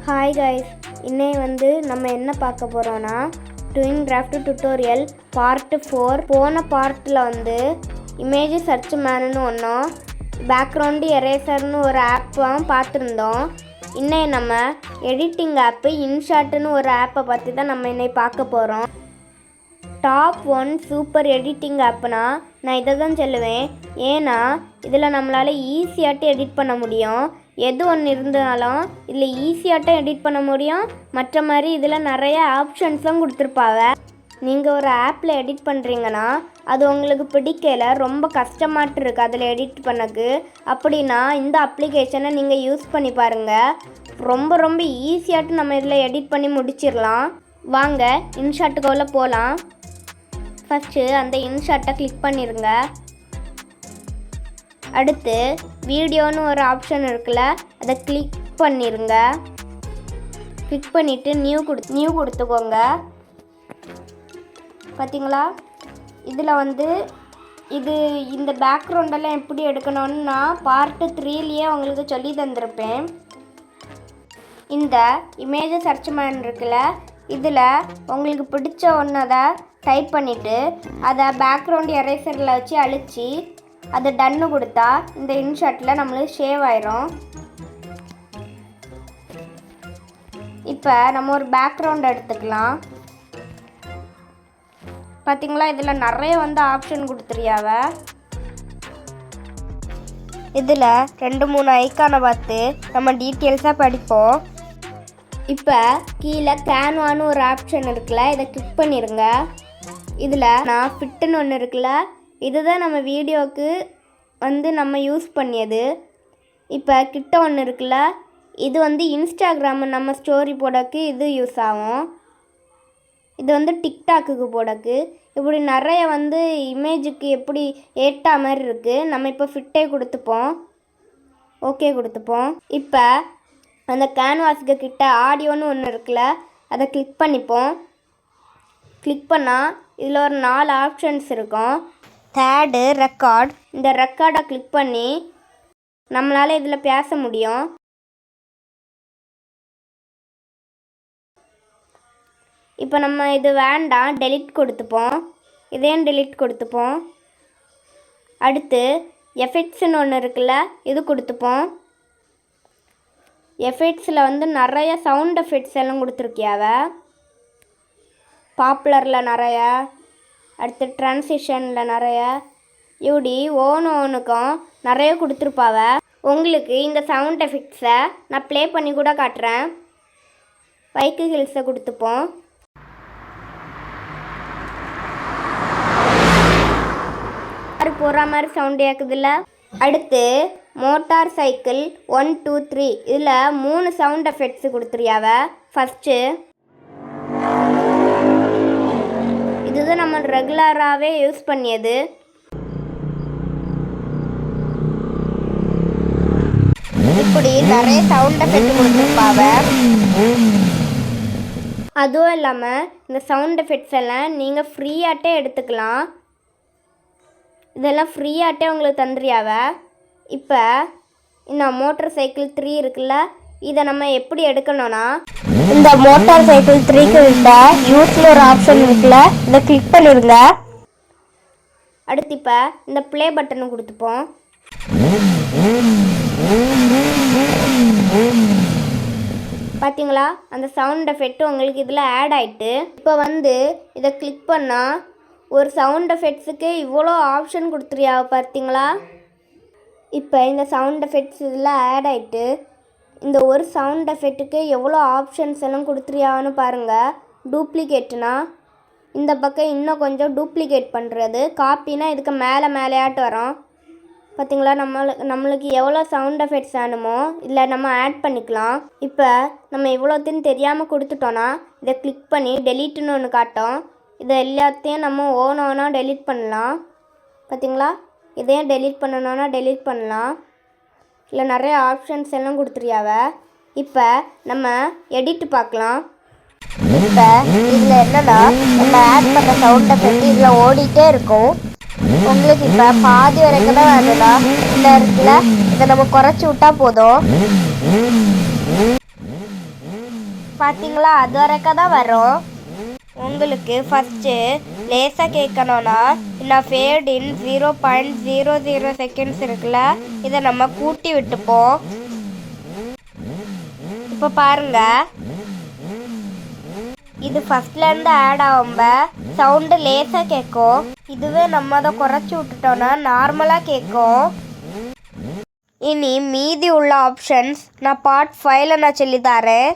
Hi guys, இன்னைக்கு நம்ம என்ன பார்க்க போகிறோன்னா டூயிங் கிராஃப்ட் டுட்டோரியல் பார்ட் 4. போன பார்ட்டில் இமேஜ் சர்ச் மேனுன்னு ஒன்றும் பேக்ரவுண்டு எரேசர்னு ஒரு ஆப்பும் பார்த்துருந்தோம். இன்னைக்கு நம்ம எடிட்டிங் ஆப்பு இன்ஷாட்டுன்னு ஒரு ஆப்பை பற்றி தான் நம்ம இன்னைக்கு பார்க்க போகிறோம். டாப் 1 சூப்பர் எடிட்டிங் ஆப்புனா நான் இதை தான் சொல்லுவேன். ஏன்னா இதில் நம்மளால் ஈஸியாட்டு எடிட் பண்ண முடியும். எது ஒன்று இருந்தாலும் இதில் ஈஸியாட்டும் எடிட் பண்ண முடியும். மற்ற மாதிரி இதில் நிறைய ஆப்ஷன்ஸும் கொடுத்துருப்பாங்க. நீங்கள் ஒரு ஆப்பில் எடிட் பண்ணுறீங்கன்னா அது உங்களுக்கு பிடிக்கல, ரொம்ப கஷ்டமாட்டு இருக்குது அதில் எடிட் பண்ணக்கு அப்படின்னா இந்த அப்ளிகேஷனை நீங்கள் யூஸ் பண்ணி பாருங்கள். ரொம்ப ஈஸியாட்டு நம்ம இதில் எடிட் பண்ணி முடிச்சிடலாம். வாங்க இன்ஷாட்டுக்குள்ளே போகலாம். ஃபஸ்ட்டு அந்த இன்ஷாட்டை கிளிக் பண்ணிடுங்க. அடுத்து வீடியோன்னு ஒரு ஆப்ஷன் இருக்குல்ல, அதை கிளிக் பண்ணிடுங்க. கிளிக் பண்ணிவிட்டு நியூ கொடுத்துக்கோங்க. பார்த்தீங்களா, இதில் இது இந்த பேக்ரவுண்டெல்லாம் எப்படி எடுக்கணும்னு நான் பார்ட் 3லேயே உங்களுக்கு சொல்லி தந்திருப்பேன். இந்த இமேஜ் சர்ச் மேன் இருக்குல்ல, இதில் உங்களுக்கு பிடிச்ச ஒன்றதை டைப் பண்ணிவிட்டு அதை பேக்ரவுண்ட் எரேசரில் வச்சு அழித்து அதை டன்னு கொடுத்தா இந்த இன்ஷாட்டில் நம்மளுக்கு சேவ் ஆயிரும். இப்போ நம்ம ஒரு பேக்ரவுண்ட் எடுத்துக்கலாம். பார்த்தீங்களா, இதில் நிறைய ஆப்ஷன் கொடுத்துருயாவ. இதில் 2-3 ஐக்கானை பார்த்து நம்ம டீட்டெயில்ஸாக படிப்போம். இப்போ கீழே கேன்வான்னு ஒரு ஆப்ஷன் இருக்குல்ல, இதை கிளிக் பண்ணிடுங்க. இதில் நான் ஃபிட்டுன்னு ஒன்று இருக்குல்ல, இதுதான் நம்ம வீடியோவுக்கு நம்ம யூஸ் பண்ணியது. இப்போ கிட்ட ஒன்று இருக்குல்ல, இது இன்ஸ்டாகிராம் நம்ம ஸ்டோரி போடக்கு இது யூஸ் ஆகும். இது டிக்டாக்குக்கு போடக்கு. இப்படி நிறைய இமேஜுக்கு எப்படி ஏற்றா மாதிரி இருக்குது. நம்ம இப்போ ஃபிட்டே கொடுத்துப்போம், ஓகே கொடுத்துப்போம். இப்போ அந்த கேன்வாஸுக்கு கிட்ட ஆடியோன்னு ஒன்று இருக்குல்ல, அதை கிளிக் பண்ணிப்போம். கிளிக் பண்ணால் இதில் ஒரு 4 ஆப்ஷன்ஸ் இருக்கும். Third record. இந்த ரெக்கார்டை கிளிக் பண்ணி நம்மளால் இதில் பேச முடியும். இப்போ நம்ம இது வேண்டாம், டெலிட் கொடுத்துப்போம். இதையும் டெலிட் கொடுத்துப்போம். அடுத்து எஃபெக்ட்ஸ்னு ஒன்று இருக்குல்ல, இது கொடுத்துப்போம். எஃபெக்ட்ஸில் நிறைய சவுண்ட் எஃபெக்ட்ஸ் எல்லாம் கொடுத்துருக்கியாவ. பாப்புலரில் நிறைய, அடுத்து ட்ரான்சிஷனில் நிறைய, இப்படி ஒன்றுக்கும் நிறைய கொடுத்துருப்பாவ. உங்களுக்கு இந்த சவுண்ட் எஃபெக்ட்ஸை நான் ப்ளே பண்ணி கூட காட்டுறேன். பைக்கு ஹில்ஸை கொடுத்துப்போம். அது போகிற மாதிரி சவுண்டு கேட்குதுல்ல. அடுத்து மோட்டார் சைக்கிள் 1 2 3, இதில் 3 சவுண்ட் எஃபெக்ட்ஸு கொடுத்துருயாவ. ஃபஸ்ட்டு இதுதான் நம்ம ரெகுலராகவே யூஸ் பண்ணியது. இப்படி நிறைய சவுண்ட் எஃபெக்ட் கொடுத்துருப்பாவ. அதுவும் இல்லாமல் இந்த சவுண்ட் எஃபெக்ட்ஸ் எல்லாம் நீங்கள் ஃப்ரீயாட்டே எடுத்துக்கலாம். இதெல்லாம் ஃப்ரீயாட்டே உங்களுக்கு தந்துறியாவ. இப்போ இந்த மோட்டார் சைக்கிள் 3 இருக்குல்ல, இதை நம்ம எப்படி எடுக்கணும்னா இந்த மோட்டார் சைக்கிள் 3க்கு விட்ட யூஸில் ஒரு ஆப்ஷன் இருக்குல்ல, இதை கிளிக் பண்ணிடுங்க. அடுத்து இப்போ இந்த ப்ளே பட்டனை கொடுத்துப்போம். பார்த்தீங்களா, அந்த சவுண்ட் எஃபெக்ட் உங்களுக்கு இதில் ஆட் ஆகிட்டு. இப்போ இதை கிளிக் பண்ணால் ஒரு சவுண்ட் எஃபெக்ட்ஸுக்கு இவ்வளோ ஆப்ஷன் கொடுத்துருயா. பார்த்தீங்களா, இப்போ இந்த சவுண்ட் எஃபெக்ட்ஸ் இதில் ஆட் ஆகிட்டு இந்த ஒரு சவுண்ட் எஃபெக்ட்டுக்கு எவ்வளோ ஆப்ஷன்ஸ் எல்லாம் கொடுத்துருயான்னு பாருங்கள். டூப்ளிகேட்னா இந்த பக்கம் இன்னும் கொஞ்சம் டூப்ளிகேட் பண்ணுறது, காப்பினா இதுக்கு மேலேயாட்டு வரும். பார்த்திங்களா, நம்மளுக்கு எவ்வளோ சவுண்ட் எஃபெக்ட்ஸ் வேணுமோ இதில் நம்ம ஆட் பண்ணிக்கலாம். இப்போ நம்ம இவ்வளோத்தையும் தெரியாமல் கொடுத்துட்டோன்னா இதை கிளிக் பண்ணி டெலீட்டுன்னு ஒன்று காட்டும். இதை எல்லாத்தையும் நம்ம ஓனாக டெலீட் பண்ணலாம். பார்த்திங்களா, இதையும் டெலீட் பண்ணணுன்னா டெலீட் பண்ணலாம். இல்லை நிறைய ஆப்ஷன்ஸ் எல்லாம் கொடுத்துருயாவ. இப்போ நம்ம எடிட் பார்க்கலாம். இப்போ இதில் என்னன்னா நம்ம ஆட் பண்ண சவுண்ட் எஃபெக்ட் இதில் ஓடிட்டே இருக்கும். உங்களுக்கு இப்போ பாதி வரைக்கும் தான் வேணும்னா இந்த இடத்துல இதை நம்ம குறைச்சி விட்டா போதும். பார்த்தீங்களா, அது வரைக்கும் தான் வரும். உங்களுக்கு ஃபஸ்ட்டு லேசாக கேட்கணுன்னா நான் ஃபேட் இன் 0.00 செகண்ட்ஸ் இருக்குல்ல, இதை நம்ம கூட்டி விட்டுப்போம். இப்போ பாருங்க, இது ஃபஸ்ட்லேருந்து ஆட் ஆகும்ப சவுண்டு லேசாக கேட்கும். இதுவே நம்ம அதை குறைச்சி விட்டுட்டோன்னா நார்மலாக கேட்கும். இனி மீதி உள்ள ஆப்ஷன்ஸ் நான் பார்ட் 5ல் நான் சொல்லித்தரேன்.